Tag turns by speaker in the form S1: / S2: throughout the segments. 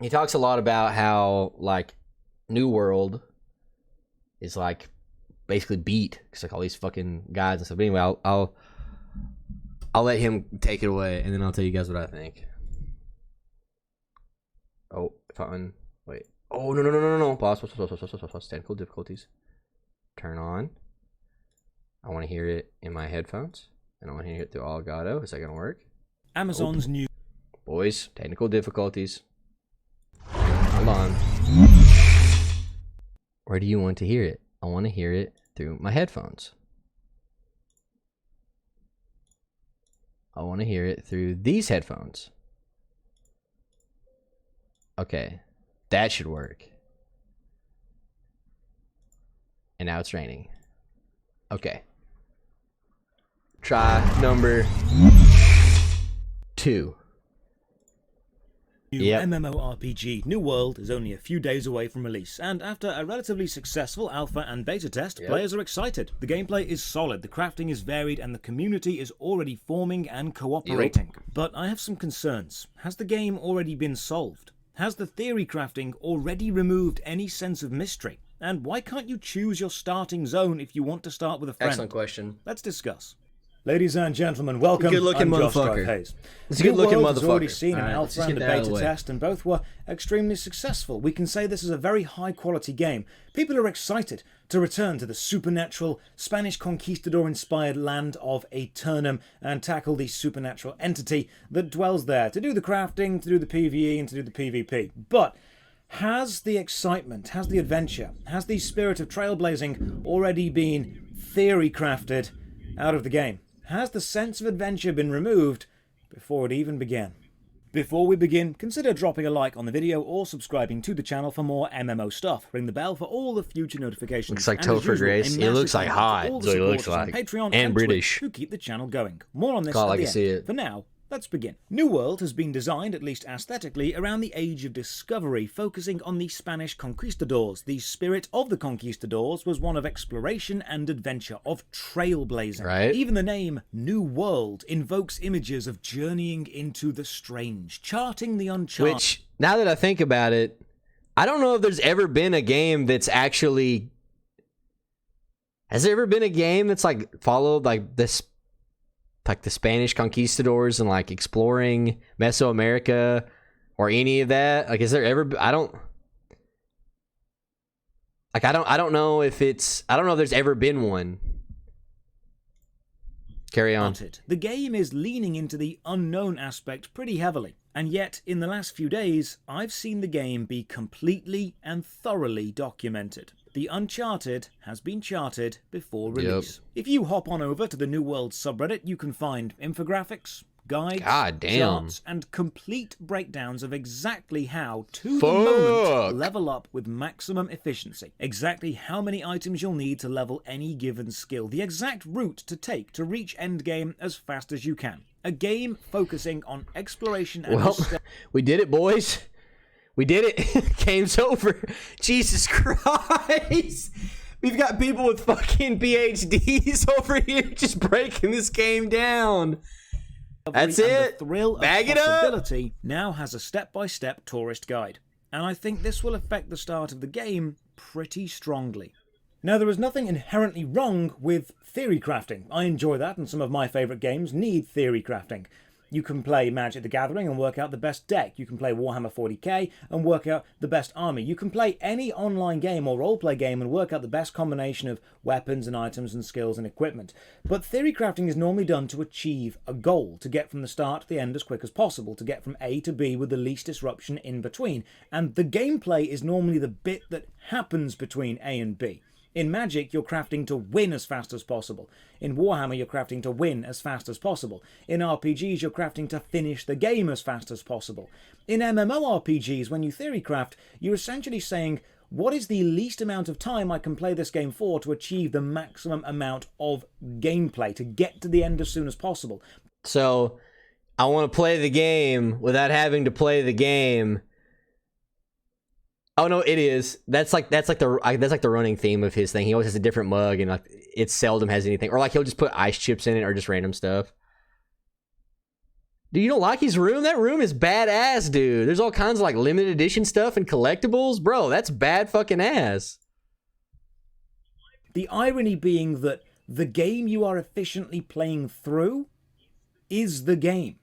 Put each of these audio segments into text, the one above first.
S1: he talks a lot about how like New World is like basically beat because like all these fucking guys and stuff. But anyway, I'll let him take it away, and then I'll tell you guys what I think. Oh, fine. Wait. Oh no! Pause. Technical difficulties. Turn on. I want to hear it in my headphones, and I want to hear it through Elgato. Is that gonna work?
S2: Amazon's new.
S1: Boys, technical difficulties. Hold on. Where do you want to hear it? I want to hear it through my headphones. I want to hear it through these headphones. Okay, that should work. And now it's raining. Okay. Try number 2.
S2: New MMORPG New World is only a few days away from release, and after a relatively successful alpha and beta test, players are excited. The gameplay is solid, the crafting is varied, and the community is already forming and cooperating. But I have some concerns. Has the game already been solved? Has the theory crafting already removed any sense of mystery? And why can't you choose your starting zone if you want to start with a friend?
S1: Excellent question.
S2: Let's discuss. Ladies and gentlemen, welcome.
S1: Good-looking motherfucker.
S2: Hayes.
S1: It's a good-looking
S2: New World
S1: motherfucker.
S2: has already seen an
S1: All right,
S2: alpha and a beta test, and both were extremely successful. We can say this is a very high-quality game. People are excited to return to the supernatural Spanish conquistador-inspired land of Aeternum and tackle the supernatural entity that dwells there, to do the crafting, to do the PvE, and to do the PvP. But has the excitement, has the adventure, has the spirit of trailblazing already been theory crafted out of the game? Has the sense of adventure been removed before it even began? Before we begin, consider dropping a like on the video or subscribing to the channel for more MMO stuff. Ring the bell for all the future notifications.
S1: Looks like Topher Grace. It looks like hot. That's what he looks like.
S2: Patreon
S1: and British.
S2: Twitch who keep the channel going. More on this
S1: Call
S2: at
S1: like
S2: the
S1: I see
S2: end.
S1: it.
S2: For now, let's begin. New World has been designed, at least aesthetically, around the Age of Discovery, focusing on the Spanish conquistadors. The spirit of the conquistadors was one of exploration and adventure, of trailblazing.
S1: Right.
S2: Even the name New World invokes images of journeying into the strange, charting the uncharted.
S1: Which, now that I think about it, I don't know if there's ever been a game that's actually... Has there ever been a game that's like followed like this, like the Spanish conquistadors and like exploring Mesoamerica or any of that? Like, is there ever? I don't know if it's. I don't know if there's ever been one. Carry on.
S2: The game is leaning into the unknown aspect pretty heavily, and yet in the last few days, I've seen the game be completely and thoroughly documented. The Uncharted has been charted before release. If you hop on over to the New World subreddit, you can find infographics, guides, charts, and complete breakdowns of exactly how, to the moment, level up with maximum efficiency. Exactly how many items you'll need to level any given skill. The exact route to take to reach endgame as fast as you can. A game focusing on exploration and...
S1: Well, we did it, boys. We did it. Game's over. Jesus Christ. We've got people with fucking PhDs over here just breaking this game down. That's it.
S2: The thrill
S1: Bag
S2: of
S1: it up.
S2: possibility now has a step-by-step tourist guide. And I think this will affect the start of the game pretty strongly. Now, there is nothing inherently wrong with theory crafting. I enjoy that, and some of my favourite games need theory crafting. You can play Magic the Gathering and work out the best deck. You can play Warhammer 40k and work out the best army. You can play any online game or roleplay game and work out the best combination of weapons and items and skills and equipment. But theory crafting is normally done to achieve a goal, to get from the start to the end as quick as possible, to get from A to B with the least disruption in between. And the gameplay is normally the bit that happens between A and B. In Magic, you're crafting to win as fast as possible. In Warhammer, you're crafting to win as fast as possible. In RPGs, you're crafting to finish the game as fast as possible. In MMORPGs, when you theory craft, you're essentially saying, what is the least amount of time I can play this game for to achieve the maximum amount of gameplay, to get to the end as soon as possible?
S1: So, I want to play the game without having to play the game. Oh no, it is. That's like the running theme of his thing. He always has a different mug, and like it seldom has anything. Or like he'll just put ice chips in it, or just random stuff. Dude, you don't like his room? That room is badass, dude. There's all kinds of like limited edition stuff and collectibles. Bro, that's bad fucking ass.
S2: The irony being that the game you are efficiently playing through is the game.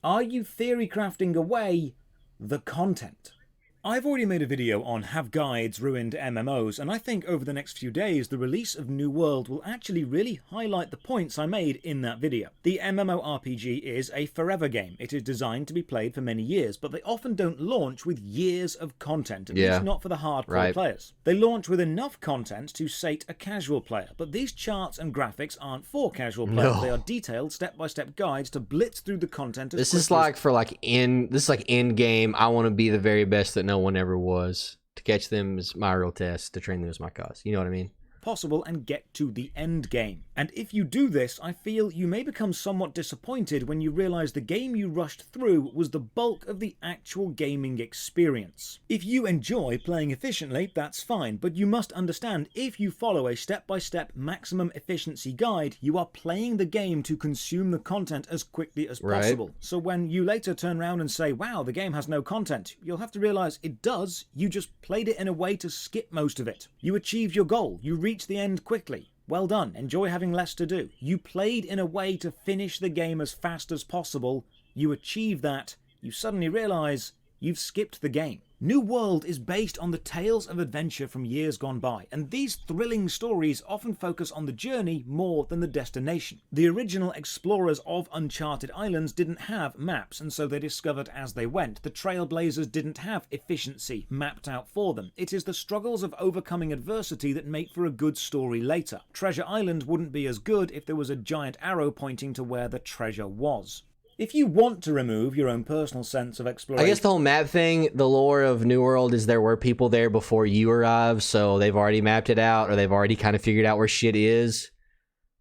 S2: Are you theory crafting away the content? I've already made a video on Have Guides Ruined MMOs, and I think over the next few days the release of New World will actually really highlight the points I made in that video. The MMORPG is a forever game. It is designed to be played for many years, but they often don't launch with years of content, at least not for the hardcore players. They launch with enough content to sate a casual player, but these charts and graphics aren't for casual players. They are detailed step-by-step guides to blitz through the content.
S1: This is like for like end game. I want to be the very best that no one ever was. To catch them is my real test. To train them is my cause. You know what I mean?
S2: Possible and get to the end game. And if you do this, I feel you may become somewhat disappointed when you realise the game you rushed through was the bulk of the actual gaming experience. If you enjoy playing efficiently, that's fine, but you must understand if you follow a step-by-step maximum efficiency guide, you are playing the game to consume the content as quickly as possible. So when you later turn around and say, wow, the game has no content, you'll have to realise it does. You just played it in a way to skip most of it. You achieved your goal. You reach the end quickly. Well done. Enjoy having less to do. You played in a way to finish the game as fast as possible. You achieve that. You suddenly realise you've skipped the game. New World is based on the tales of adventure from years gone by, and these thrilling stories often focus on the journey more than the destination. The original explorers of Uncharted Islands didn't have maps, and so they discovered as they went. The Trailblazers didn't have efficiency mapped out for them. It is the struggles of overcoming adversity that make for a good story later. Treasure Island wouldn't be as good if there was a giant arrow pointing to where the treasure was. If you want to remove your own personal sense of exploration...
S1: I guess the whole map thing, the lore of New World is there were people there before you arrived, so they've already mapped it out, or they've already kind of figured out where shit is.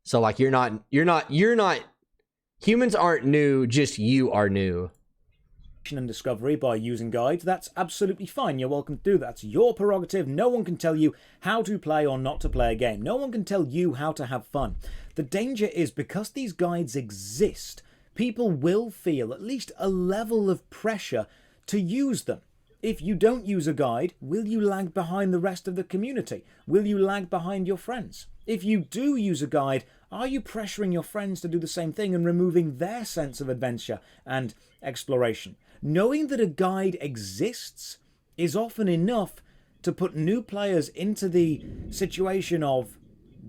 S1: So, like, you're not... Humans aren't new, just you are new.
S2: And discovery by using guides, that's absolutely fine. You're welcome to do that. It's your prerogative. No one can tell you how to play or not to play a game. No one can tell you how to have fun. The danger is because these guides exist... people will feel at least a level of pressure to use them. If you don't use a guide, will you lag behind the rest of the community? Will you lag behind your friends? If you do use a guide, are you pressuring your friends to do the same thing and removing their sense of adventure and exploration? Knowing that a guide exists is often enough to put new players into the situation of,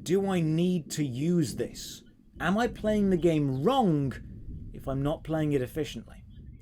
S2: do I need to use this? Am I playing the game wrong if I'm not playing it efficiently?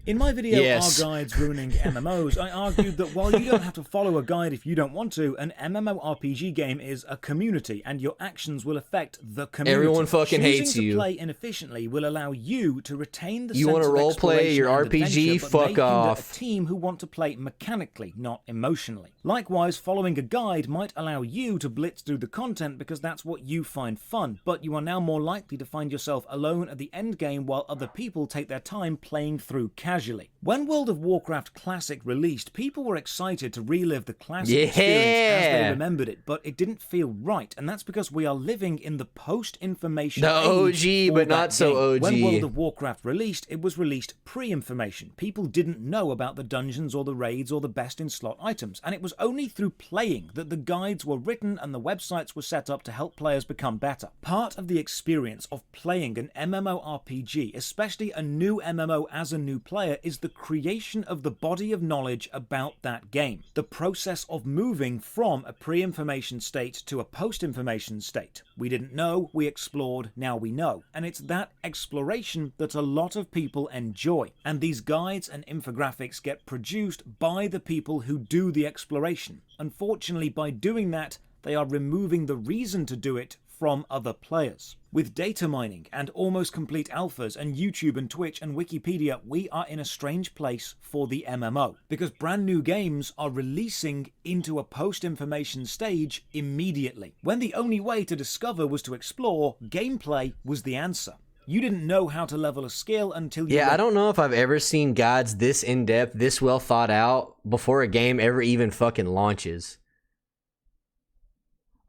S2: In my video, Are Guides Ruining MMOs, I argued that while you don't have to follow a guide if you don't want to, an MMORPG game is a community, and your actions will affect the community.
S1: Everyone fucking hates you.
S2: Choosing to play inefficiently will allow you to retain the sense
S1: You want to
S2: of
S1: role play your RPG? Fuck off.
S2: A team who want to play mechanically, not emotionally. Likewise, following a guide might allow you to blitz through the content because that's what you find fun, but you are now more likely to find yourself alone at the end game while other people take their time playing through casually. When World of Warcraft Classic released, people were excited to relive the classic experience as they remembered it, but it didn't feel right, and that's because we are living in the post-information age
S1: OG, but not so OG.
S2: When World of Warcraft released, it was released pre-information. People didn't know about the dungeons or the raids or the best-in-slot items, and it was only through playing that the guides were written and the websites were set up to help players become better. Part of the experience of playing an MMORPG, especially a new MMO as a new player, is the creation of the body of knowledge about that game. The process of moving from a pre-information state to a post-information state. We didn't know, we explored, now we know. And it's that exploration that a lot of people enjoy. And these guides and infographics get produced by the people who do the exploration. Unfortunately, by doing that, they are removing the reason to do it from other players. With data mining and almost complete alphas and YouTube and Twitch and Wikipedia, we are in a strange place for the MMO, because brand new games are releasing into a post-information stage immediately. When the only way to discover was to explore, gameplay was the answer. You didn't know how to level a skill until you...
S1: I don't know if I've ever seen guides this in-depth, this well thought out before a game ever even fucking launches.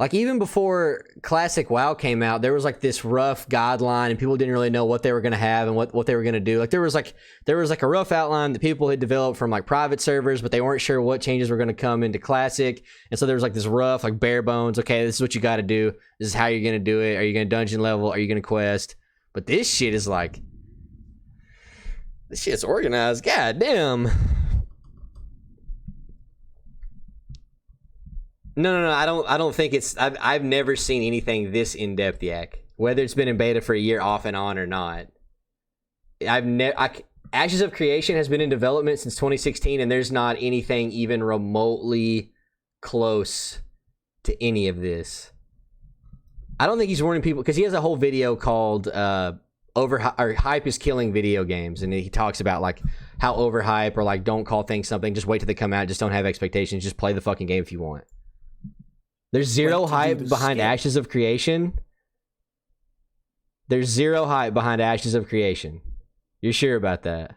S1: Like, even before Classic WoW came out, there was like this rough guideline, and people didn't really know what they were going to have and what they were going to do. Like, there was like a rough outline that people had developed from like private servers, but they weren't sure what changes were going to come into Classic. And so there was like this rough, like bare bones. Okay, this is what you got to do. This is how you're going to do it. Are you going to dungeon level? Are you going to quest? But this shit is like, this shit's organized. God damn. No. I don't think it's. I've never seen anything this in depth, Yak. Whether it's been in beta for a year off and on or not. Ashes of Creation has been in development since 2016, and there's not anything even remotely close to any of this. I don't think he's warning people, because he has a whole video called hype is killing video games, and he talks about like how overhype, or like don't call things something, just wait till they come out, just don't have expectations, just play the fucking game if you want. There's zero hype behind Ashes of Creation. There's zero hype behind Ashes of Creation. You're sure about that?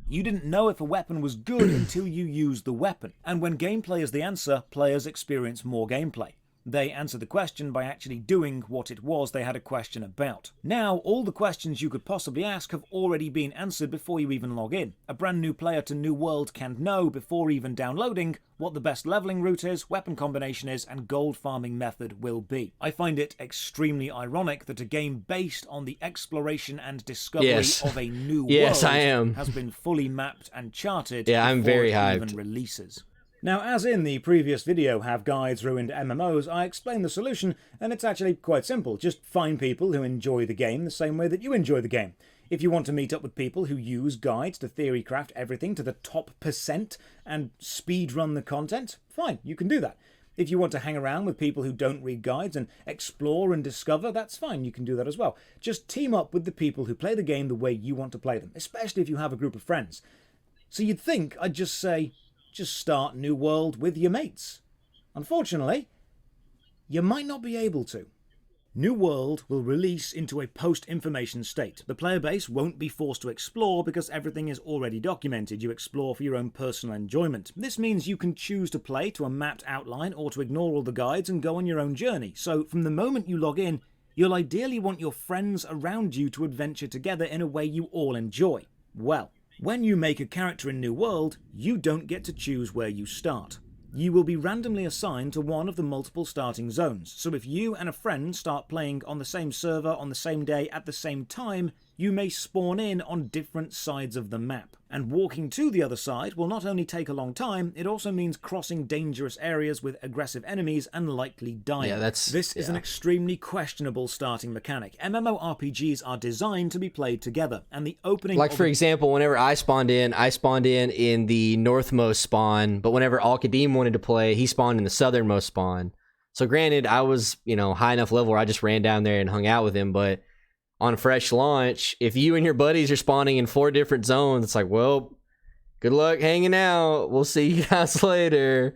S2: You didn't know if a weapon was good until you used the weapon. And when gameplay is the answer, players experience more gameplay. They answer the question by actually doing what it was they had a question about. Now, all the questions you could possibly ask have already been answered before you even log in. A brand new player to New World can know before even downloading what the best leveling route is, weapon combination is, and gold farming method will be. I find it extremely ironic that a game based on the exploration and discovery of a new world has been fully mapped and charted before
S1: I'm very
S2: it
S1: hyped.
S2: even releases. Now, as in the previous video, Have Guides Ruined MMOs, I explained the solution, and it's actually quite simple. Just find people who enjoy the game the same way that you enjoy the game. If you want to meet up with people who use guides to theorycraft everything to the top % and speedrun the content, fine, you can do that. If you want to hang around with people who don't read guides and explore and discover, that's fine, you can do that as well. Just team up with the people who play the game the way you want to play them, especially if you have a group of friends. So you'd think I'd just say, just start New World with your mates. Unfortunately, you might not be able to. New World will release into a post-information state. The player base won't be forced to explore because everything is already documented. You explore for your own personal enjoyment. This means you can choose to play to a mapped outline or to ignore all the guides and go on your own journey. So from the moment you log in, you'll ideally want your friends around you to adventure together in a way you all enjoy. Well, when you make a character in New World, you don't get to choose where you start. You will be randomly assigned to one of the multiple starting zones. So if you and a friend start playing on the same server on the same day at the same time, you may spawn in on different sides of the map. And walking to the other side will not only take a long time, it also means crossing dangerous areas with aggressive enemies and likely dying. This is an extremely questionable starting mechanic. MMORPGs are designed to be played together, and the opening...
S1: Like, for example, whenever I spawned in the northmost spawn, but whenever Al-Qadim wanted to play, he spawned in the southernmost spawn. So granted, I was, high enough level where I just ran down there and hung out with him, but on fresh launch, if you and your buddies are spawning in 4 different zones, it's like, well, good luck hanging out. We'll see you guys later.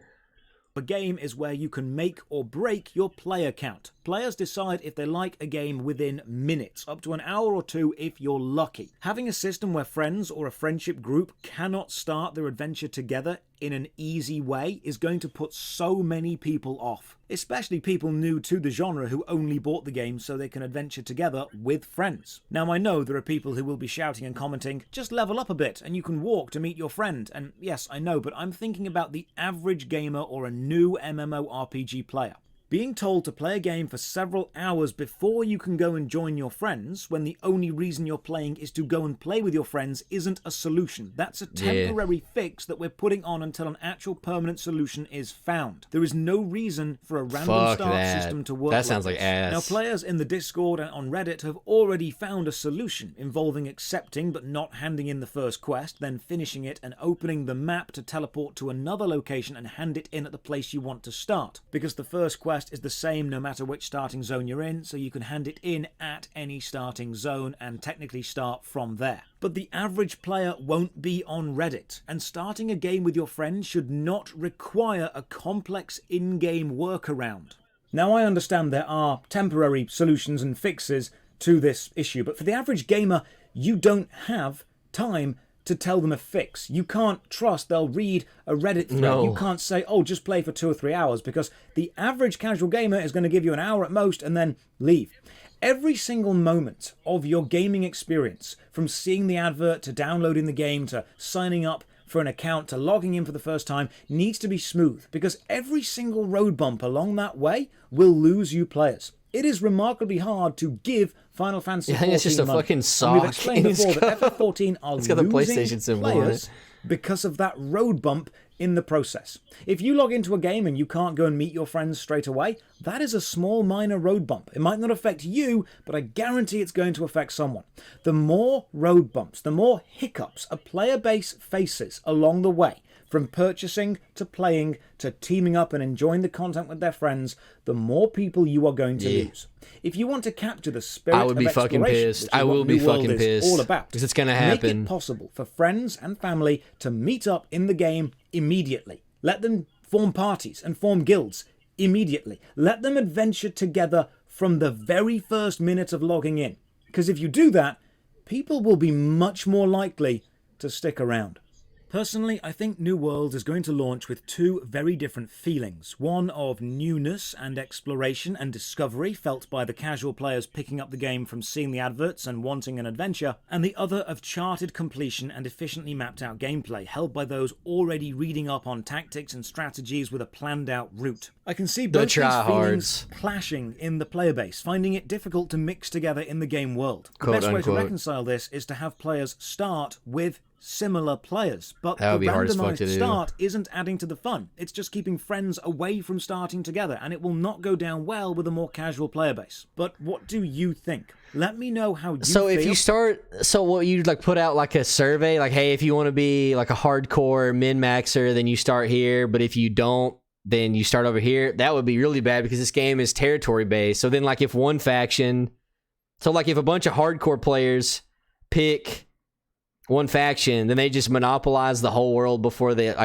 S2: A game is where you can make or break your player count. Players decide if they like a game within minutes, up to an hour or 2 if you're lucky. Having a system where friends or a friendship group cannot start their adventure together in an easy way is going to put so many people off, especially people new to the genre who only bought the game so they can adventure together with friends. Now, I know there are people who will be shouting and commenting, just level up a bit and you can walk to meet your friend. And yes, I know, but I'm thinking about the average gamer or a new MMORPG player. Being told to play a game for several hours before you can go and join your friends, when the only reason you're playing is to go and play with your friends, isn't a solution. That's a temporary fix that we're putting on until an actual permanent solution is found. There is no reason for a random start system to work.
S1: That sounds like ass.
S2: Now, players in the Discord and on Reddit have already found a solution involving accepting but not handing in the first quest, then finishing it and opening the map to teleport to another location and hand it in at the place you want to start. Because the first quest is the same no matter which starting zone you're in, so you can hand it in at any starting zone and technically start from there. But the average player won't be on Reddit, and starting a game with your friends should not require a complex in-game workaround. Now, I understand there are temporary solutions and fixes to this issue, but for the average gamer, you don't have time to tell them a fix. You can't trust they'll read a Reddit thread.
S1: No.
S2: You can't say, oh, just play for 2 or 3 hours, because the average casual gamer is going to give you an hour at most and then leave. Every single moment of your gaming experience, from seeing the advert to downloading the game to signing up for an account to logging in for the first time, needs to be smooth, because every single road bump along that way will lose you players. It is remarkably hard to give Final Fantasy XIV
S1: I think it's just a
S2: money.
S1: fucking sock.
S2: And we've explained before that FF14 are
S1: it's got the
S2: losing
S1: PlayStation symbol on
S2: players
S1: it.
S2: because of that road bump in the process. If you log into a game and you can't go and meet your friends straight away, that is a small minor road bump. It might not affect you, but I guarantee it's going to affect someone. The more road bumps, the more hiccups a player base faces along the way, from purchasing to playing to teaming up and enjoying the content with their friends, the more people you are going to lose. If you want to capture the spirit
S1: I would be
S2: of
S1: fucking
S2: exploration,
S1: pissed.
S2: which is
S1: I will
S2: what
S1: be
S2: New World
S1: fucking
S2: is
S1: pissed.
S2: all about,
S1: Because it's going to
S2: make
S1: happen.
S2: it possible for friends and family to meet up in the game immediately. Let them form parties and form guilds immediately. Let them adventure together from the very first minute of logging in. Because if you do that, people will be much more likely to stick around. Personally, I think New World is going to launch with 2 very different feelings. One of newness and exploration and discovery felt by the casual players picking up the game from seeing the adverts and wanting an adventure, and the other of charted completion and efficiently mapped out gameplay held by those already reading up on tactics and strategies with a planned out route. I can see both these feelings clashing in the player base, finding it difficult to mix together in the game world. The best way to reconcile this is to have players start with similar players, but the randomized start isn't adding to the fun. It's just keeping friends away from starting together, and it will not go down well with a more casual player base. But what do you think? Let me know how you feel.
S1: If you start, what you like put out like a survey, like, hey, if you want to be like a hardcore min-maxer, then you start here, but if you don't, then you start over here. That would be really bad, because this game is territory based. So then, like, if one faction, if a bunch of hardcore players pick one faction, then they just monopolize the whole world before the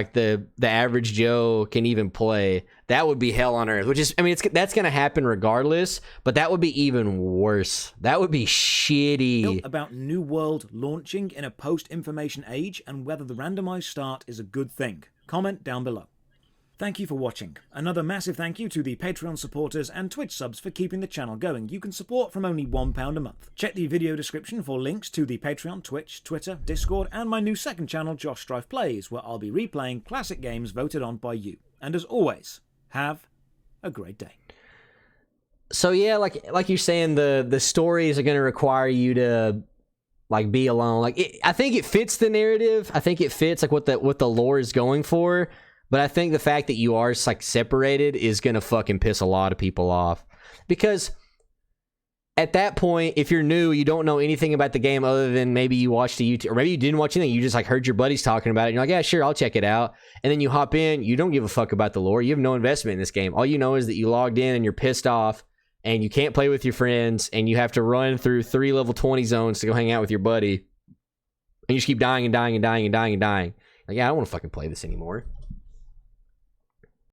S1: average Joe can even play. That would be hell on earth. Which is, I mean, that's gonna happen regardless, but that would be even worse. That would be shitty.
S2: About New World launching in a post-information age, and whether the randomized start is a good thing. Comment down below. Thank you for watching. Another massive thank you to the Patreon supporters and Twitch subs for keeping the channel going. You can support from only £1 a month. Check the video description for links to the Patreon, Twitch, Twitter, Discord, and my new second channel, Josh Strife Plays, where I'll be replaying classic games voted on by you. And as always, have a great day.
S1: So yeah, like you're saying, the stories are going to require you to be alone. I think it fits the narrative. I think it fits what the lore is going for. But I think the fact that you are separated is gonna fucking piss a lot of people off, because at that point, if you're new, you don't know anything about the game other than maybe you watched a YouTube, or maybe you didn't watch anything. You just heard your buddies talking about it. And you're like, yeah, sure, I'll check it out. And then you hop in. You don't give a fuck about the lore. You have no investment in this game. All you know is that you logged in and you're pissed off, and you can't play with your friends, and you have to run through 3 level 20 zones to go hang out with your buddy, and you just keep dying and dying and dying and dying and dying. Yeah, I don't want to fucking play this anymore.